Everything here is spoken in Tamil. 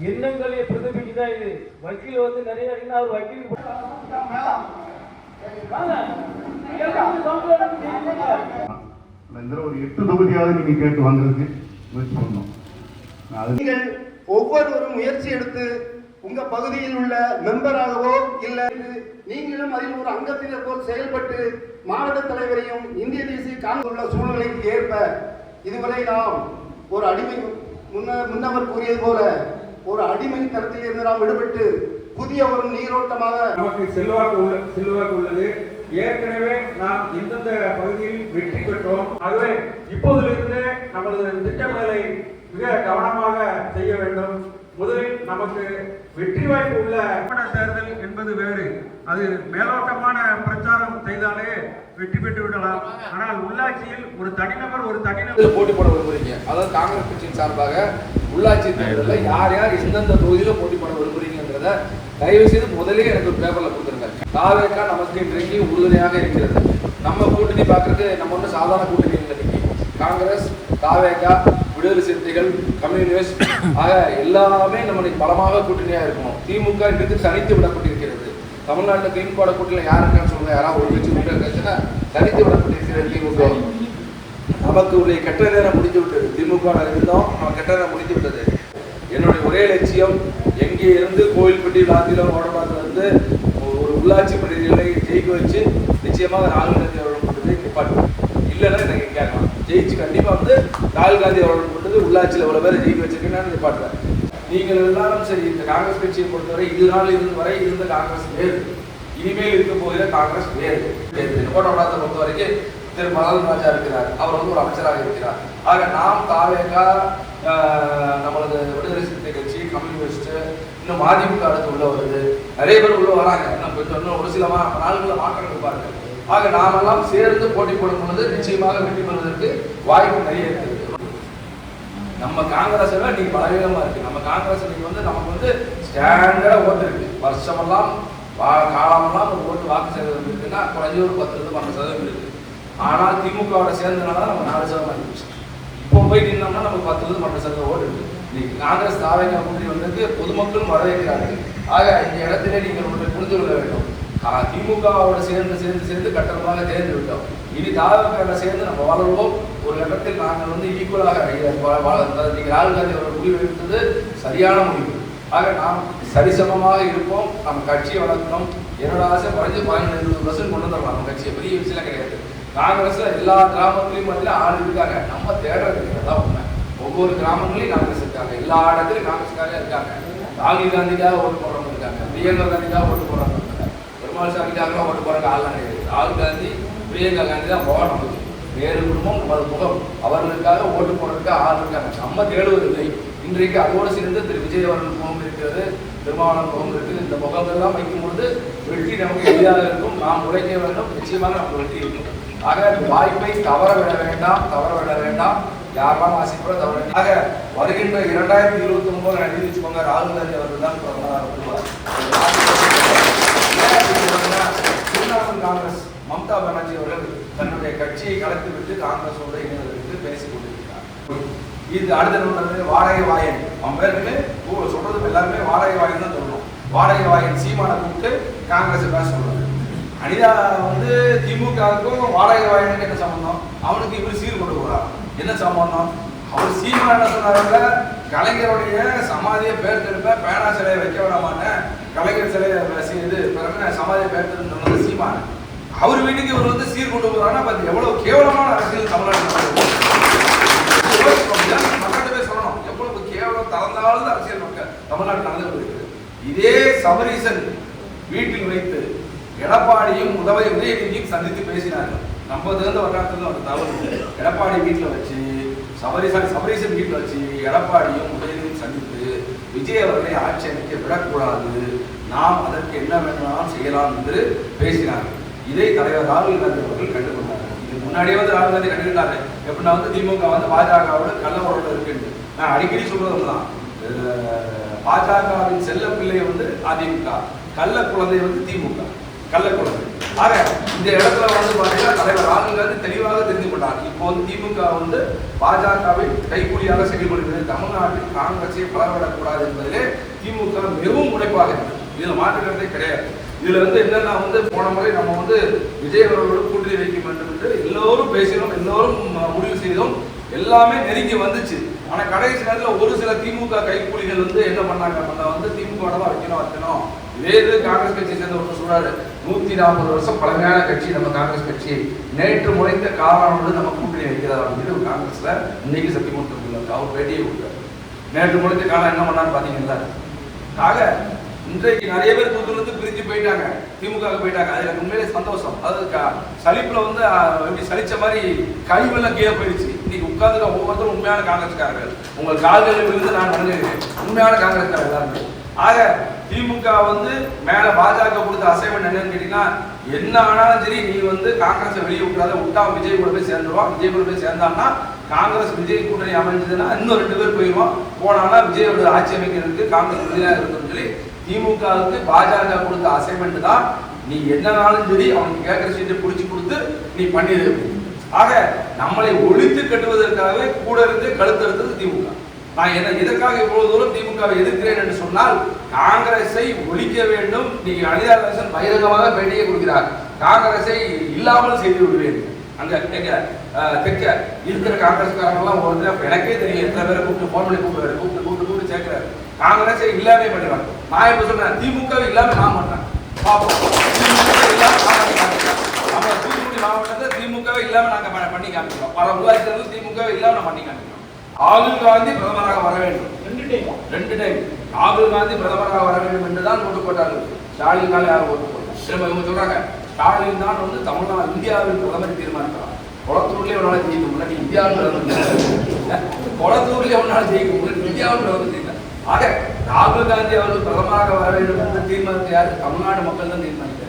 எண்ணங்களை பிரதிபிக்குதான் இது. வக்கீல் வந்து நிறைய அடினா அவர் வக்கீல் ஒரு 8 தொகுதியாவது நீங்க கேட்டு வாங்குறதுக்கு முயற்சி பண்ணணும். நீங்கள் ஒவ்வொருவரும் முயற்சி எடுத்து உங்க பகுதியில் உள்ள மெம்பராகவோ இல்ல நீங்களும் அதில் ஒரு அங்கத்தினர் போல் செயல்பட்டு மாவட்ட தலைவரையும் இந்திய தேசிய காங்கிரஸ் உள்ள சூழ்நிலைக்கு ஏற்ப இதுவரை நாம் ஒரு அடிமை முன்னவர் கூறியது போல ஒரு அடிமை தரத்தில் இருந்து நாம் விடுபட்டு புதிய ஒரு நீரோட்டமாக நமக்கு செல்வாக்கு உள்ளது. ஏற்கனவே நாம் இந்தந்த பகுதியில் வெற்றி பெற்றோம். ஆகவே இப்போதிலிருந்து நமது திட்டங்களை மிக கவனமாக செய்ய வேண்டும். முதலில் நமக்கு வெற்றி வாய்ப்பு உள்ள தேர்தல் என்பது வேறு. அது மேலோட்டமான பிரச்சாரம் செய்தாலே வெற்றி பெற்று விடலாம். ஆனால் உள்ளாட்சியில் ஒரு தனிநபர் போட்டி போட விரும்புறீங்க, அதாவது காங்கிரஸ் கட்சியின் சார்பாக உள்ளாட்சி தேர்தலில் யார் யார் எந்தெந்த தொகுதியில் போட்டி போட விரும்புறீங்கிறத தயவு செய்து முதலே எனக்கு ஒரு பேப்பர்ல கொடுத்துருங்க. தாவேக்கா நமக்கு இன்றைக்கு உறுதுணையாக இருக்கிறது. நம்ம கூட்டணி பார்க்கறது நம்ம ஒன்றும் சாதாரண கூட்டணி இல்லை. காங்கிரஸ், தாவேக்கா, விடுதலை சிறுத்தைகள், கம்யூனிஸ்ட் ஆக எல்லாமே நம்ம பலமாக கூட்டணியாக இருக்கணும். திமுக இன்றைக்கு தனித்து விடப்பட்டிருக்கிறது. தமிழ்நாட்டில் திமுக கூட்டணியில் யார் இருக்கான்னு சொல்லுங்க. யாராவது ஒரு கட்சி கட்சினா தனித்து விடப்பட்டிருக்கிறது திமுக. நமக்கு உடைய கெட்ட நேரம் முடிந்து விட்டது. திமுக இருந்தோம், நம்ம கெட்ட நேரம் முடிந்து விட்டது. என்னுடைய ஒரே லட்சியம் எங்கே இருந்து கோவில்பட்டி, லாத்திலம், ஓடமாதில் இருந்து ஒரு உள்ளாட்சி பிரதிநிதிகளை ஜெயிக்க வச்சு நிச்சயமாக ராகுல் காந்தி அவர்கள் கொண்டது நிப்பாட்டு. இல்லைன்னா எனக்கு கேட்கலாம், ஜெயிச்சு கண்டிப்பாக வந்து ராகுல் காந்தி அவர்கள் கொண்டது உள்ளாட்சியில் எவ்வளோ பேர் ஜெயிக்க வச்சிருக்கேன்னு நிப்பாட்டுறேன். நீங்கள் எல்லாரும் சரி, இந்த காங்கிரஸ் கட்சியை பொறுத்தவரை இது நாள் இருந்து வரை இருந்த காங்கிரஸ் வேறு, இனிமேல் இருக்க போகிற காங்கிரஸ் வேறு. கோட்டவடாத்தை பொறுத்த வரைக்கும் திரு மதன் ராஜா இருக்கிறார், அவர் வந்து ஒரு அமைச்சராக இருக்கிறார். ஆக நாம் தாவேக்கா, நம்மளது விடுதலை சிறுத்தை கட்சி, கம்யூனிஸ்ட், இன்னும் மதிமுக அடுத்து உள்ள வருது. நிறைய பேர் உள்ள வராங்க. இன்னும் ஒரு சில நாளுக்குள்ள மாற்றங்கள் இருப்பார்கள். ஆக நாமெல்லாம் சேர்ந்து போட்டி போடும் பொழுது நிச்சயமாக வெற்றி பெறுவதற்கு வாய்ப்பு நிறைய இருக்குது. நம்ம காங்கிரஸ் நீங்க பலவீனமா இருக்கு. நம்ம காங்கிரஸ் வந்து நமக்கு வந்து ஸ்டாண்டர்டா ஓட்டு இருக்கு. வருஷமெல்லாம் காலமெல்லாம் ஒரு ஓட்டு வாக்கு சதவீதம் இருக்குன்னா குறைஞ்ச ஒரு 10-12% இருக்கு. ஆனால் திமுகவோட சேர்ந்தனால நம்ம 4% ஆகிடுச்சு. இப்போ போய் நின்னோம்னா நமக்கு 10-12% ஓட்டு இருக்கு. இன்னைக்கு காங்கிரஸ் தாவேக்கா கூட்டணி வந்ததுக்கு பொதுமக்களும் வரவேற்கிறார்கள். ஆக இந்த இடத்திலே நீங்கள் ஒன்றை புரிந்து கொள்ள வேண்டும். திமுகவோட சேர்ந்து கட்டணமாக தேர்ந்து விட்டோம். இனி தாவேக்காவோட சேர்ந்து நம்ம வளருவோம். ஒரு கட்டத்தில் நாங்கள் வந்து ஈக்குவலாக நீங்கள் ராகுல் காந்தி அவர்கள் முடிவு எடுத்தது சரியான முடிவு. ஆக நாம் சரிசமமாக இருப்போம். நம்ம கட்சியை வளர்க்கணும். என்னோட ஆசை குறைஞ்சு 15-20% கொண்டு வந்துடலாம். நம்ம கட்சியை பெரிய விஷயம் கிடையாது. காங்கிரஸ்ல எல்லா கிராமத்திலையும் மத்தியில ஆள் இருக்காங்க. நம்ம தேடுறதுதான் உண்மை. ஒவ்வொரு கிராமங்களையும் காங்கிரஸ் இருக்காங்க. எல்லா இடத்துலையும் காங்கிரஸ்காரே இருக்காங்க. ராகுல் காந்திக்காக ஓட்டு போடுறவங்க இருக்காங்க. பிரியங்கா காந்திக்காக ஓட்டு போடுறவங்க இருக்காங்க. பெருமாள் சாமிக்காக ஓட்டு போடுறவங்க ஆள்லாம் கிடையாது. ராகுல் காந்தி, பிரியங்கா காந்தி தான் போகணும். வேறு குடும்பம் முகம் அவர்களுக்காக ஓட்டு போடுறதுக்காக ஆள் இருக்காங்க. நம்ம தேடுவதில்லை. இன்றைக்கு அதோடு சேர்ந்து திரு விஜய் அவர்கள் முகம் இருக்கிறது, திருமாவளவன் முகம் இருக்குது. இந்த முகங்கள்லாம் வைக்கும் பொழுது வெற்றி நமக்கு எளிதாக இருக்கும். நாம் உழைக்க வேண்டும். நிச்சயமாக நமக்கு வெற்றி இருக்கும். ஆக வாய்ப்பை தவற விட வேண்டாம். யாரெல்லாம் ஆசைப்பட தவற. ஆக வருகின்ற 2029 எழுதி வச்சுக்கோங்க, ராகுல் காந்தி அவர்கள் தான் பிரதமராக வருவார். காங்கிரஸ் மம்தா பானர்ஜி அவர்கள் தன்னுடைய கட்சியை கலந்து விட்டு காங்கிரஸோடு இணைவதற்கு பேசிக் கொண்டிருக்கிறார். இது அடுத்த வாடகை வாயன். அவன் பேருமே சொல்றது எல்லாருமே வாடகை வாயன் தான் சொல்லணும். வாடகை வாயன் சீமானை கூப்பிட்டு காங்கிரஸ் பேச சொல்றாரு. அனிதா வந்து திமுகவுக்கும் வாடகை வாயனுக்கு என்ன சம்பந்தம்? அவனுக்கு இவர் சீர் கொண்டு போறார். என்ன சம்பந்தம்? அவர் சீமா என்ன சொன்னாங்க, கலைஞருடைய சமாதியை பேர் திரும்ப பேனா சிலையை வைக்க விடாமான்னு கலைஞர் சிலையை இது சமாதியை பேர் திரும்ப சீமான அவர் வீட்டுக்கு இவர் வந்து சீர் கொண்டு போறாங்கன்னா பார்த்து எவ்வளவு கேவலமான அரசியல் தமிழ்நாட்டில் மக்கள்கிட்ட சொல்லணும். எவ்வளவு கேவலம் தளர்ந்தாலும் அரசியல் மக்கள் தமிழ்நாட்டில் நடந்து கொண்டிருக்கிறது. இதே சபரீசன் வீட்டில் வைத்து எடப்பாடியும் உதயநிதியும் சந்தித்து பேசினார்கள். நம்ம தகுந்த வட்டாரத்தில் ஒரு தவறு. எடப்பாடி வீட்டில் வச்சு சபரீசன் வீட்டில் வச்சு எடப்பாடியும் உதயநிதியும் சந்தித்து விஜய் அவர்களை ஆட்சி அமைக்க விடக்கூடாது, நாம் அதற்கு என்ன வேணுமானாலும் செய்யலாம் என்று பேசினார்கள். இதை தலைவர் ராகுல் காந்தி அவர்கள் கண்டுகொண்டார்கள். இது முன்னாடியே வந்து ராகுல் காந்தி கண்டுகிட்டாரு. எப்படின்னா வந்து திமுக வந்து பாஜகவோட கள்ள உறவு இருக்குன்னு நான் அடிக்கடி சொல்றதுதான். பாஜகவின் செல்ல பிள்ளை வந்து அதிமுக, கள்ள குழந்தை வந்து திமுக. கள்ள குழந்தை ஆக இந்த இடத்துல வந்து பாத்தீங்கன்னா தலைவர் ராகுல் காந்தி தெளிவாக தெரிந்து கொண்டார். இப்போ வந்து திமுக வந்து பாஜகவை கைக்கூலியாக செயல்படுகிறது, தமிழ்நாட்டில் காங்கிரஸை வளரவிடக்கூடாது என்பதிலே திமுக மிகவும் முனைப்பாக இருக்கு. இதுல மாற்றுக்கிறதே கிடையாது. இதுல வந்து என்னன்னா வந்து போன முறை நம்ம வந்து விஜய் அவர்களோடு கூட்டணி வைக்க வேண்டும் என்று எல்லோரும் பேசினோம், எல்லோரும் முடிவு செய்தோம், எல்லாமே நெருங்கி வந்துச்சு. ஆனா கடைசி நேரத்தில் ஒரு சில திமுக கைக்கூலிகள் வந்து என்ன பண்ணாங்க, நம்ம வந்து திமுக தான் வைக்கணும். இதே இது காங்கிரஸ் கட்சி சேர்ந்த ஒன்று சொல்றாரு, 140 வருஷம் பழமையான கட்சி நம்ம காங்கிரஸ் கட்சி, நேற்று முளைத்த காரணம் வந்து நம்ம கூட்டணி வைக்கிறதா அப்படின்னு காங்கிரஸ்ல இன்னைக்கு சத்தியமூர்த்தி அவர் பேட்டியை கொடுத்தாரு. நேற்று முளைத்த காலம் என்ன பண்ணான்னு பாத்தீங்கன்னா, ஆக இன்றைக்கு நிறைய பேர் தூத்துலேருந்து பிரிஞ்சு போயிட்டாங்க, திமுக போயிட்டாங்க. அது எனக்கு உண்மையிலே சந்தோஷம். அதாவது சலிப்புல வந்து எப்படி சலிச்ச மாதிரி கழிவெல்லாம் கீழே போயிடுச்சு. இன்னைக்கு உட்கார்ந்து ஒவ்வொருத்தரும் உண்மையான காங்கிரஸ்காரர்கள். உங்கள் கால்களில் விழுந்து நான் வணங்குகிறேன், உண்மையான காங்கிரஸ்காரர்கள் எல்லாருமே. ஆக திமுக வந்து மேல பாஜக கொடுத்த அசைன்மெண்ட் என்னன்னு கேட்டீங்கன்னா, என்ன ஆனாலும் சரி நீ வந்து காங்கிரஸை வெளியே விட்டுறாத, விட்டா விஜய் கூட போய் சேர்ந்துருவான். விஜய் கூட போய் சேர்ந்தான்னா காங்கிரஸ் விஜய் கூட்டணி அமைஞ்சதுன்னா இன்னும் 2 பேர் போயிடுவான். போனான்னா விஜயோட ஆட்சி அமைக்கிறதுக்கு காங்கிரஸ் உறுதியாக இருக்குன்னு சொல்லி திமுகவுக்கு பாஜக கொடுத்த அசைன்மெண்ட் தான். நீ என்னன்னாலும் சரி அவனுக்கு கேட்கிற சீட்டை பிடிச்சி கொடுத்து நீ பண்ணிடு. ஆக நம்மளை ஒழித்து கட்டுவதற்காகவே கூட இருந்து கழுத்தெடுத்தது திமுக. நான் எதற்காக இவ்வளவு தூரம் திமுகவை எதிர்க்கிறேன் என்று சொன்னால், காங்கிரஸை ஒழிக்க வேண்டும். நீங்க அனிதாசன் பகிரங்கமாக பேட்டியை கொடுக்கிறார், காங்கிரஸை இல்லாமல் செய்து விடுவேன். அங்க தெற்க இருக்கிற காங்கிரஸ்காரங்களாம் ஒரு எனக்கே தெரியும் எத்தனை பேரை கூப்பிட்டு போன் பண்ணி கூப்பிட்டு சேர்க்கிறாரு, காங்கிரஸை இல்லாமே பண்ணிடுவாங்க. நான் இப்ப சொல்றேன், திமுகவை இல்லாம நான் பண்றேன் பார்ப்போம். நம்ம தூத்துக்குடி மாவட்டத்தை திமுகவை இல்லாம நாங்க பண்ணி காமிக்கிறோம். பல உள்ளாட்சி தேர்தல் திமுகவை இல்லாம நான் பண்ணி காமிக்கிறோம். ராகுல் காந்தி பிரதமராக வர வேண்டும், 2 டைம் ராகுல் காந்தி பிரதமராக வர வேண்டும் என்றுதான் ஓட்டு போட்டார்கள். ஸ்டாலின் யாரும் ஓட்டு போட்டாங்க. திரும்ப இவங்க சொல்றாங்க ஸ்டாலின் தான் வந்து தமிழ்நாடு இந்தியாவின் பிரதமர் தீர்மானிக்கிறார். குளத்தூர்லயே ஒரு நாள் ஜெயிக்க முடியல, இந்தியாவின் பிரதமர் குளத்தூர்லயே ஒரு நாள் ஜெயிக்க முடியல, இந்தியாவின் பிரதமர் ஜெயிக்க. ஆக ராகுல் காந்தி அவர்கள் பிரதமராக வர வேண்டும் என்று தீர்மானித்த யாரு? தமிழ்நாடு மக்கள் தான் தீர்மானிக்கிறார்.